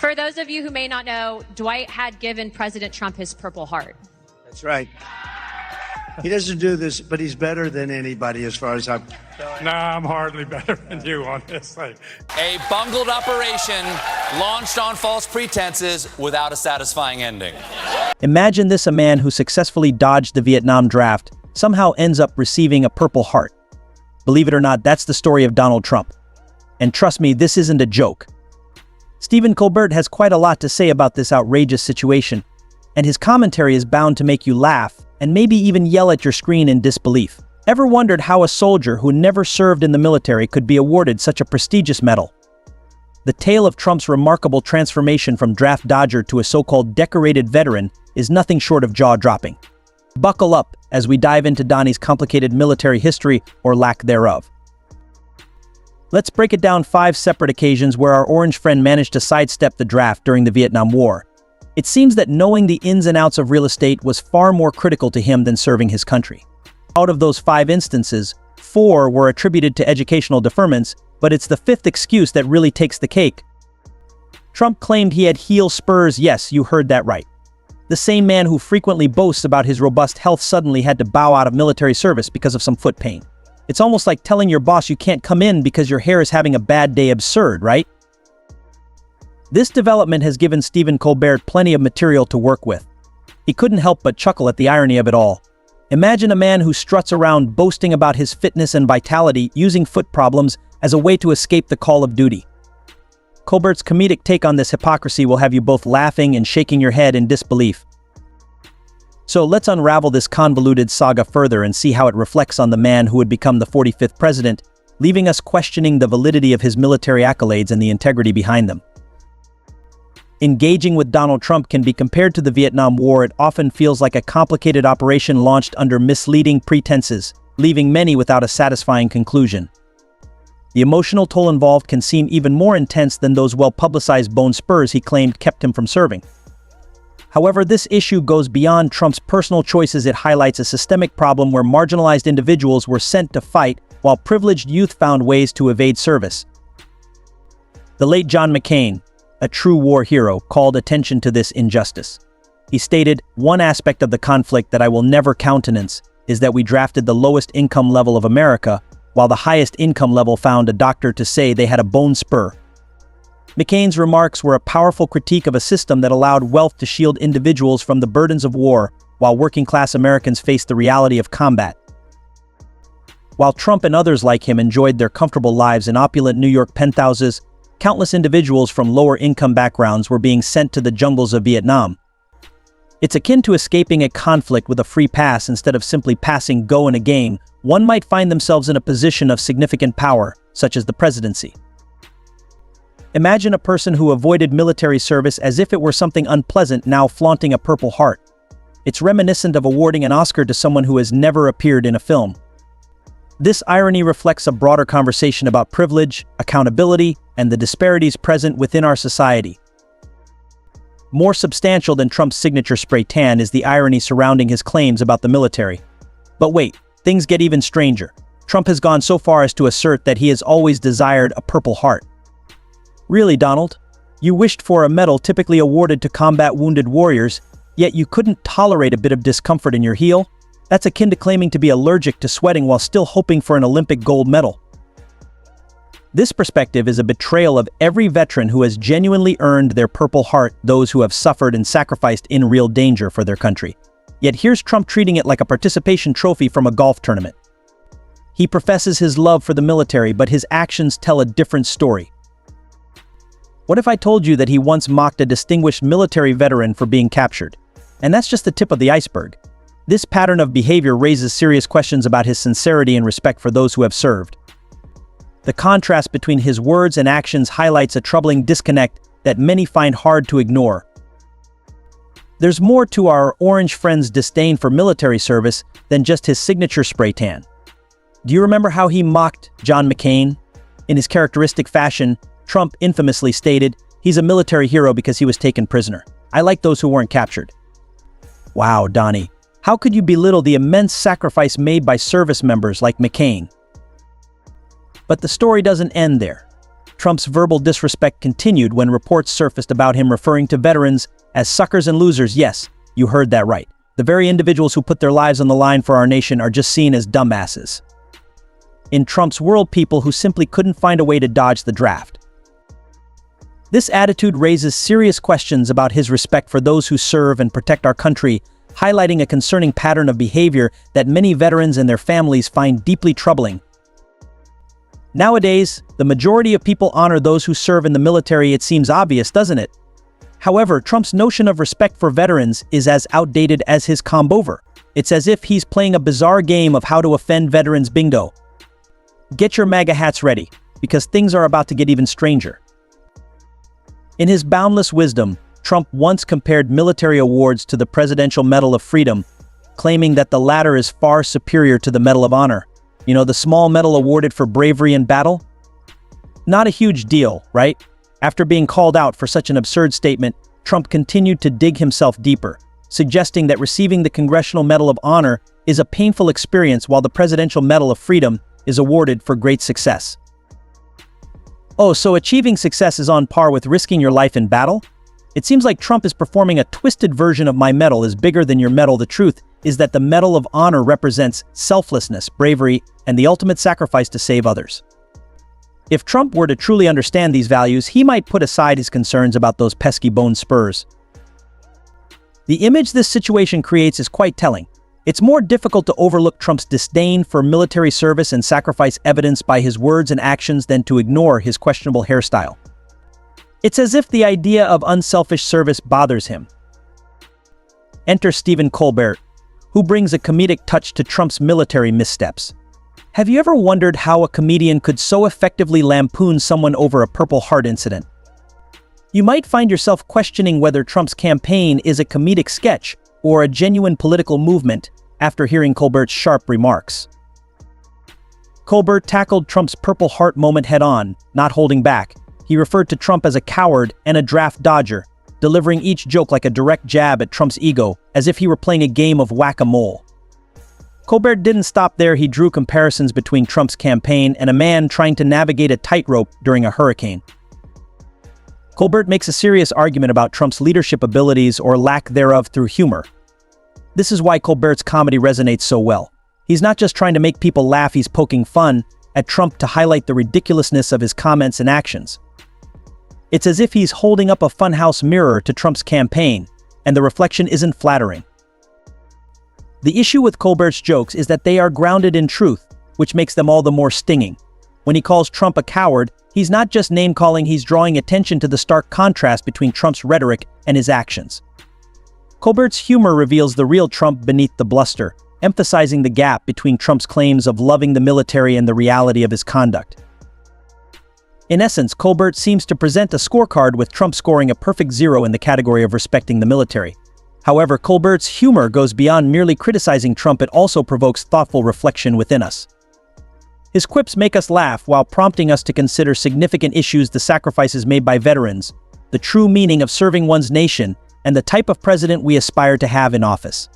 For those of you who may not know, Dwight had given President Trump his Purple Heart. That's right. He doesn't do this, but he's better than anybody as far as I'm... Nah, I'm hardly better than you on this thing. A bungled operation launched on false pretenses without a satisfying ending. Imagine this: a man who successfully dodged the Vietnam draft somehow ends up receiving a Purple Heart. Believe it or not, that's the story of Donald Trump. And trust me, this isn't a joke. Stephen Colbert has quite a lot to say about this outrageous situation, and his commentary is bound to make you laugh and maybe even yell at your screen in disbelief. Ever wondered how a soldier who never served in the military could be awarded such a prestigious medal? The tale of Trump's remarkable transformation from draft dodger to a so-called decorated veteran is nothing short of jaw-dropping. Buckle up as we dive into Donnie's complicated military history, or lack thereof. Let's break it down 5 separate occasions where our orange friend managed to sidestep the draft during the Vietnam War. It seems that knowing the ins and outs of real estate was far more critical to him than serving his country. Out of those 5 instances, 4 were attributed to educational deferments, but it's the 5th excuse that really takes the cake. Trump claimed he had heel spurs. Yes, you heard that right. The same man who frequently boasts about his robust health suddenly had to bow out of military service because of some foot pain. It's almost like telling your boss you can't come in because your hair is having a bad day. Absurd, right? This development has given Stephen Colbert plenty of material to work with. He couldn't help but chuckle at the irony of it all. Imagine a man who struts around boasting about his fitness and vitality, using foot problems as a way to escape the call of duty. Colbert's comedic take on this hypocrisy will have you both laughing and shaking your head in disbelief. So let's unravel this convoluted saga further and see how it reflects on the man who would become the 45th president, leaving us questioning the validity of his military accolades and the integrity behind them. Engaging with Donald Trump can be compared to the Vietnam War. It often feels like a complicated operation launched under misleading pretenses, leaving many without a satisfying conclusion. The emotional toll involved can seem even more intense than those well-publicized bone spurs he claimed kept him from serving. However, this issue goes beyond Trump's personal choices. It highlights a systemic problem where marginalized individuals were sent to fight while privileged youth found ways to evade service. The late John McCain, a true war hero, called attention to this injustice. He stated, "One aspect of the conflict that I will never countenance is that we drafted the lowest income level of America, while the highest income level found a doctor to say they had a bone spur." McCain's remarks were a powerful critique of a system that allowed wealth to shield individuals from the burdens of war, while working-class Americans faced the reality of combat. While Trump and others like him enjoyed their comfortable lives in opulent New York penthouses, countless individuals from lower-income backgrounds were being sent to the jungles of Vietnam. It's akin to escaping a conflict with a free pass instead of simply passing go in a game. One might find themselves in a position of significant power, such as the presidency. Imagine a person who avoided military service as if it were something unpleasant, now flaunting a Purple Heart. It's reminiscent of awarding an Oscar to someone who has never appeared in a film. This irony reflects a broader conversation about privilege, accountability, and the disparities present within our society. More substantial than Trump's signature spray tan is the irony surrounding his claims about the military. But wait, things get even stranger. Trump has gone so far as to assert that he has always desired a Purple Heart. Really, Donald? You wished for a medal typically awarded to combat-wounded warriors, yet you couldn't tolerate a bit of discomfort in your heel? That's akin to claiming to be allergic to sweating while still hoping for an Olympic gold medal. This perspective is a betrayal of every veteran who has genuinely earned their Purple Heart, those who have suffered and sacrificed in real danger for their country. Yet here's Trump treating it like a participation trophy from a golf tournament. He professes his love for the military, but his actions tell a different story. What if I told you that he once mocked a distinguished military veteran for being captured? And that's just the tip of the iceberg. This pattern of behavior raises serious questions about his sincerity and respect for those who have served. The contrast between his words and actions highlights a troubling disconnect that many find hard to ignore. There's more to our orange friend's disdain for military service than just his signature spray tan. Do you remember how he mocked John McCain? In his characteristic fashion, Trump infamously stated, "He's a military hero because he was taken prisoner. I like those who weren't captured." Wow, Donnie. How could you belittle the immense sacrifice made by service members like McCain? But the story doesn't end there. Trump's verbal disrespect continued when reports surfaced about him referring to veterans as suckers and losers. Yes, you heard that right. The very individuals who put their lives on the line for our nation are just seen as dumbasses. In Trump's world, people who simply couldn't find a way to dodge the draft. This attitude raises serious questions about his respect for those who serve and protect our country, highlighting a concerning pattern of behavior that many veterans and their families find deeply troubling. Nowadays, the majority of people honor those who serve in the military. It seems obvious, doesn't it? However, Trump's notion of respect for veterans is as outdated as his comb-over. It's as if he's playing a bizarre game of how to offend veterans bingo. Get your MAGA hats ready, because things are about to get even stranger. In his boundless wisdom, Trump once compared military awards to the Presidential Medal of Freedom, claiming that the latter is far superior to the Medal of Honor. You know, the small medal awarded for bravery in battle? Not a huge deal, right? After being called out for such an absurd statement, Trump continued to dig himself deeper, suggesting that receiving the Congressional Medal of Honor is a painful experience while the Presidential Medal of Freedom is awarded for great success. Oh, so achieving success is on par with risking your life in battle? It seems like Trump is performing a twisted version of my medal is bigger than your medal. The truth is that the Medal of Honor represents selflessness, bravery, and the ultimate sacrifice to save others. If Trump were to truly understand these values, he might put aside his concerns about those pesky bone spurs. The image this situation creates is quite telling. It's more difficult to overlook Trump's disdain for military service and sacrifice evidenced by his words and actions than to ignore his questionable hairstyle. It's as if the idea of unselfish service bothers him. Enter Stephen Colbert, who brings a comedic touch to Trump's military missteps. Have you ever wondered how a comedian could so effectively lampoon someone over a Purple Heart incident? You might find yourself questioning whether Trump's campaign is a comedic sketch or a genuine political movement after hearing Colbert's sharp remarks. Colbert tackled Trump's Purple Heart moment head-on, not holding back. He referred to Trump as a coward and a draft dodger, delivering each joke like a direct jab at Trump's ego, as if he were playing a game of whack-a-mole. Colbert didn't stop there. He drew comparisons between Trump's campaign and a man trying to navigate a tightrope during a hurricane. Colbert makes a serious argument about Trump's leadership abilities or lack thereof through humor. This is why Colbert's comedy resonates so well. He's not just trying to make people laugh, he's poking fun at Trump to highlight the ridiculousness of his comments and actions. It's as if he's holding up a funhouse mirror to Trump's campaign, and the reflection isn't flattering. The issue with Colbert's jokes is that they are grounded in truth, which makes them all the more stinging. When he calls Trump a coward, he's not just name-calling, he's drawing attention to the stark contrast between Trump's rhetoric and his actions. Colbert's humor reveals the real Trump beneath the bluster, emphasizing the gap between Trump's claims of loving the military and the reality of his conduct. In essence, Colbert seems to present a scorecard with Trump scoring a perfect 0 in the category of respecting the military. However, Colbert's humor goes beyond merely criticizing Trump, it also provokes thoughtful reflection within us. His quips make us laugh while prompting us to consider significant issues, the sacrifices made by veterans, the true meaning of serving one's nation, and the type of president we aspire to have in office.